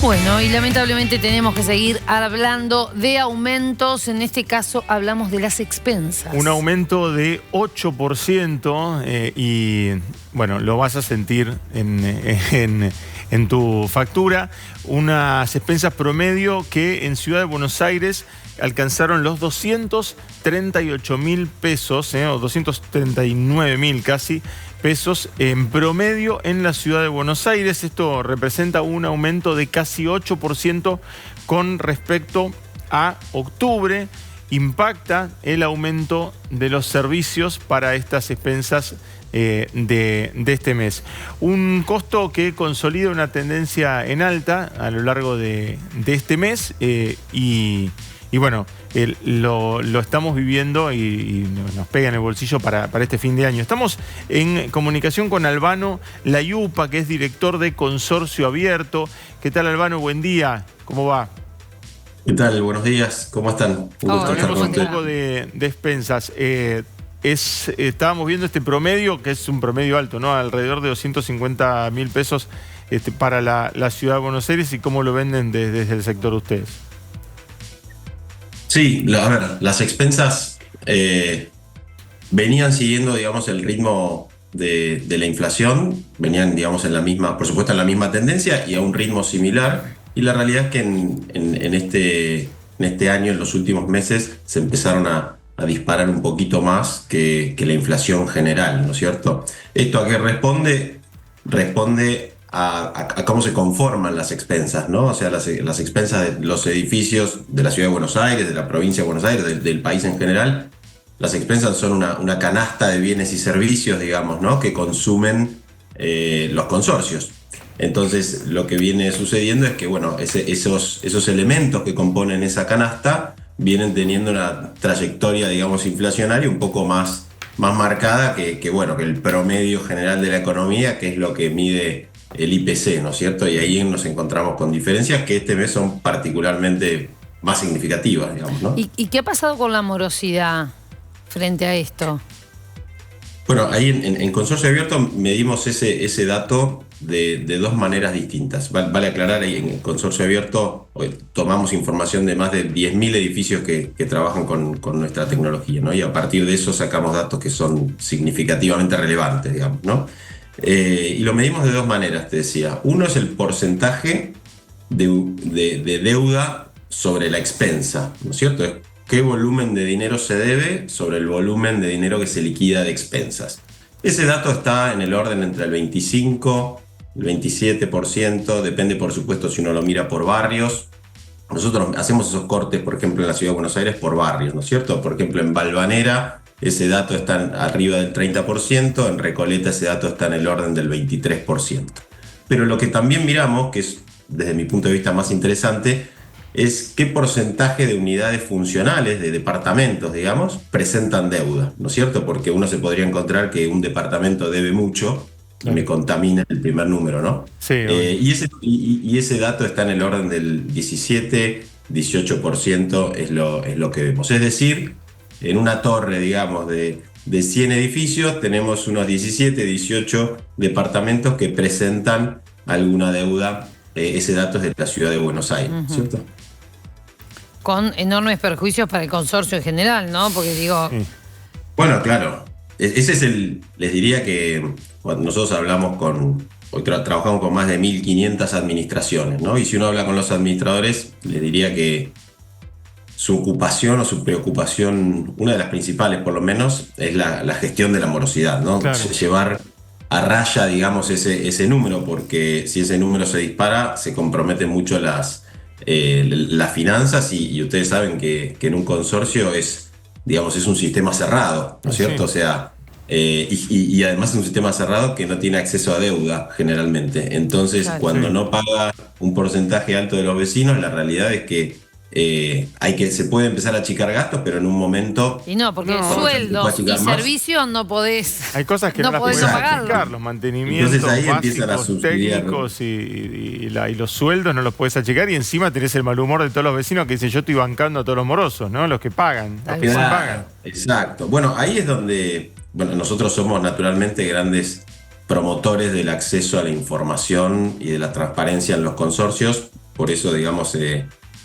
Bueno, y lamentablemente tenemos que seguir hablando de aumentos. En este caso hablamos de las expensas. Un aumento de 8% y bueno, lo vas a sentir en tu factura. Unas expensas promedio que en Ciudad de Buenos Aires alcanzaron los 238.000 pesos, o 239.000 casi, pesos en promedio en la Ciudad de Buenos Aires. Esto representa un aumento de casi 8% con respecto a octubre. Impacta el aumento de los servicios para estas expensas de este mes. Un costo que consolida una tendencia en alta a lo largo de este mes y bueno, lo estamos viviendo y nos pega en el bolsillo para este fin de año. Estamos en comunicación con Albano Layupa, que es director de Consorcio Abierto. ¿Qué tal, Albano? Buen día. ¿Cómo va? ¿Qué tal? Buenos días. ¿Cómo están? Un gusto estar Hablemos con un ustedes. poco de expensas. Estábamos viendo este promedio, que es un promedio alto, ¿no? Alrededor de 250.000 pesos para la Ciudad de Buenos Aires. ¿Y cómo lo venden desde el sector ustedes? Sí, a ver, las expensas venían siguiendo, digamos, el ritmo de la inflación, venían, digamos, por supuesto, en la misma tendencia y a un ritmo similar. Y la realidad es que en este año, en los últimos meses, se empezaron a disparar un poquito más que la inflación general, ¿no es cierto? ¿Esto a qué responde? Responde a cómo se conforman las expensas, ¿no? O sea, las expensas de los edificios de la Ciudad de Buenos Aires, de la provincia de Buenos Aires, del país en general. Las expensas son una canasta de bienes y servicios, digamos, ¿no? Que consumen los consorcios. Entonces, lo que viene sucediendo es que, bueno, esos elementos que componen esa canasta vienen teniendo una trayectoria, digamos, inflacionaria un poco más marcada que el promedio general de la economía, que es lo que mide el IPC, ¿no es cierto? Y ahí nos encontramos con diferencias que este mes son particularmente más significativas, digamos, ¿no? ¿Y qué ha pasado con la morosidad frente a esto? Bueno, ahí en Consorcio Abierto medimos ese dato de dos maneras distintas. Vale aclarar, ahí en Consorcio Abierto hoy tomamos información de más de 10.000 edificios que trabajan con nuestra tecnología, ¿no? Y a partir de eso sacamos datos que son significativamente relevantes, digamos, ¿no? Y lo medimos de dos maneras, te decía. Uno es el porcentaje de deuda sobre la expensa, ¿no es cierto? ¿Qué volumen de dinero se debe sobre el volumen de dinero que se liquida de expensas? Ese dato está en el orden entre el 25 y el 27%, depende por supuesto si uno lo mira por barrios. Nosotros hacemos esos cortes, por ejemplo, en la Ciudad de Buenos Aires por barrios, ¿no es cierto? Por ejemplo, en Balvanera ese dato está arriba del 30%, en Recoleta ese dato está en el orden del 23%. Pero lo que también miramos, que es desde mi punto de vista más interesante, es qué porcentaje de unidades funcionales, de departamentos, digamos, presentan deuda, ¿no es cierto? Porque uno se podría encontrar que un departamento debe mucho y me contamina el primer número, ¿no? Sí. Y ese dato está en el orden del 17-18% es lo que vemos. Es decir, en una torre, digamos, de 100 edificios, tenemos unos 17, 18 departamentos que presentan alguna deuda. Ese dato es de la Ciudad de Buenos Aires, ¿cierto? Con enormes perjuicios para el consorcio en general, ¿no? Porque digo... Sí. Bueno, claro. Ese es les diría que cuando nosotros hablamos hoy trabajamos con más de 1.500 administraciones, ¿no? Y si uno habla con los administradores, les diría que su ocupación o su preocupación, una de las principales por lo menos, es la gestión de la morosidad, ¿no? Claro. Llevar a raya, digamos, ese número, porque si ese número se dispara, se comprometen mucho las finanzas y ustedes saben que en un consorcio es un sistema cerrado, ¿no es cierto? Sí. O sea, y además es un sistema cerrado que no tiene acceso a deuda generalmente. Entonces, Claro. cuando no paga un porcentaje alto de los vecinos, la realidad es que se puede empezar a achicar gastos, pero en un momento... Y no, porque sueldos y servicios no podés. Hay cosas que no las podés puedes pagarlo. achicar, los mantenimientos Entonces ahí empiezan a básicos, subsidiar, técnicos y los sueldos no los puedes achicar, y encima tenés el mal humor de todos los vecinos que dicen yo estoy bancando a todos los morosos, ¿no? Los que pagan, los que se pagan. Exacto. Bueno, ahí es donde nosotros somos naturalmente grandes promotores del acceso a la información y de la transparencia en los consorcios, Por eso, digamos,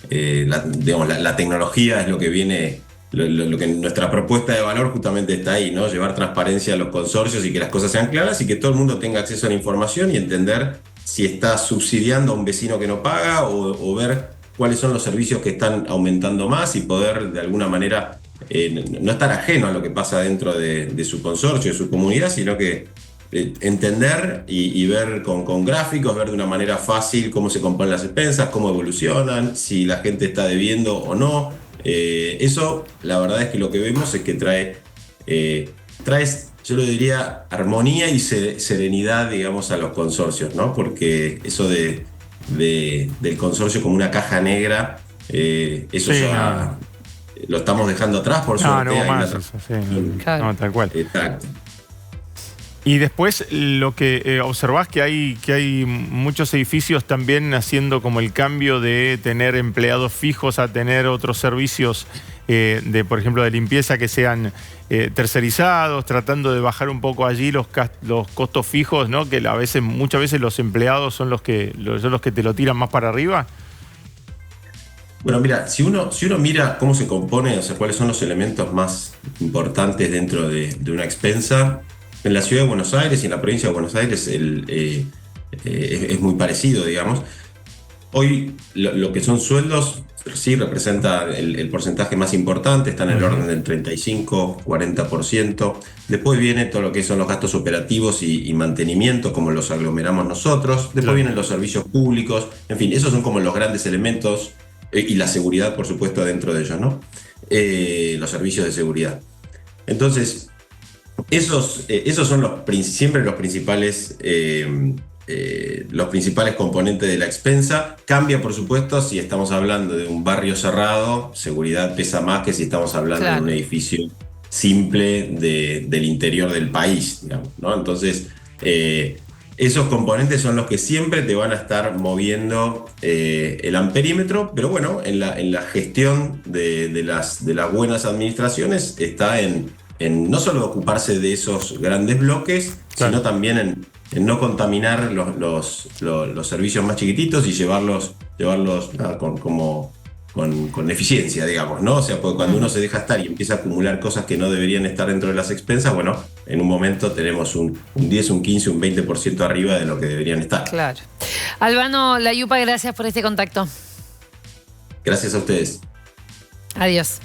la tecnología es lo que viene, lo que nuestra propuesta de valor justamente está ahí, ¿no? Llevar transparencia a los consorcios y que las cosas sean claras y que todo el mundo tenga acceso a la información y entender si está subsidiando a un vecino que no paga o ver cuáles son los servicios que están aumentando más y poder de alguna manera no estar ajeno a lo que pasa dentro de su consorcio, de su comunidad, sino que entender y ver con gráficos, ver de una manera fácil cómo se componen las expensas, cómo evolucionan, si la gente está debiendo o no. Eso, la verdad es que lo que vemos es que trae, yo lo diría, armonía y serenidad, digamos, a los consorcios, ¿no? Porque eso del consorcio como una caja negra, eso Sí, ya lo estamos dejando atrás, por suerte. No, hay más una- eso, sí, Claro. no, tal cual. Exacto. Y después lo que observás que hay muchos edificios también haciendo como el cambio de tener empleados fijos a tener otros servicios por ejemplo, de limpieza que sean tercerizados, tratando de bajar un poco allí los costos fijos, ¿no? Que muchas veces los empleados son los que te lo tiran más para arriba. Bueno, mira, si uno mira cómo se compone, o sea, cuáles son los elementos más importantes dentro de una expensa, en la ciudad de Buenos Aires y en la provincia de Buenos Aires es muy parecido, digamos. Hoy lo que son sueldos sí representa el porcentaje más importante, está en el orden del 35-40%. Después viene todo lo que son los gastos operativos y mantenimiento, como los aglomeramos nosotros. Después Claro. vienen los servicios públicos. En fin, esos son como los grandes elementos. Y la seguridad, por supuesto, dentro de ellos, ¿no? Los servicios de seguridad. Entonces, esos son siempre los principales componentes de la expensa. Cambia, por supuesto, si estamos hablando de un barrio cerrado, seguridad pesa más que si estamos hablando Claro. de un edificio simple del interior del país, digamos, ¿no? Entonces, esos componentes son los que siempre te van a estar moviendo el amperímetro, pero bueno, en la gestión de las buenas administraciones está en no solo ocuparse de esos grandes bloques, Claro. sino también en no contaminar los servicios más chiquititos y llevarlos con eficiencia, digamos, ¿no? O sea, porque cuando uno se deja estar y empieza a acumular cosas que no deberían estar dentro de las expensas, bueno, en un momento tenemos un 10, un 15, un 20% arriba de lo que deberían estar. Claro. Albano Layupa, gracias por este contacto. Gracias a ustedes. Adiós.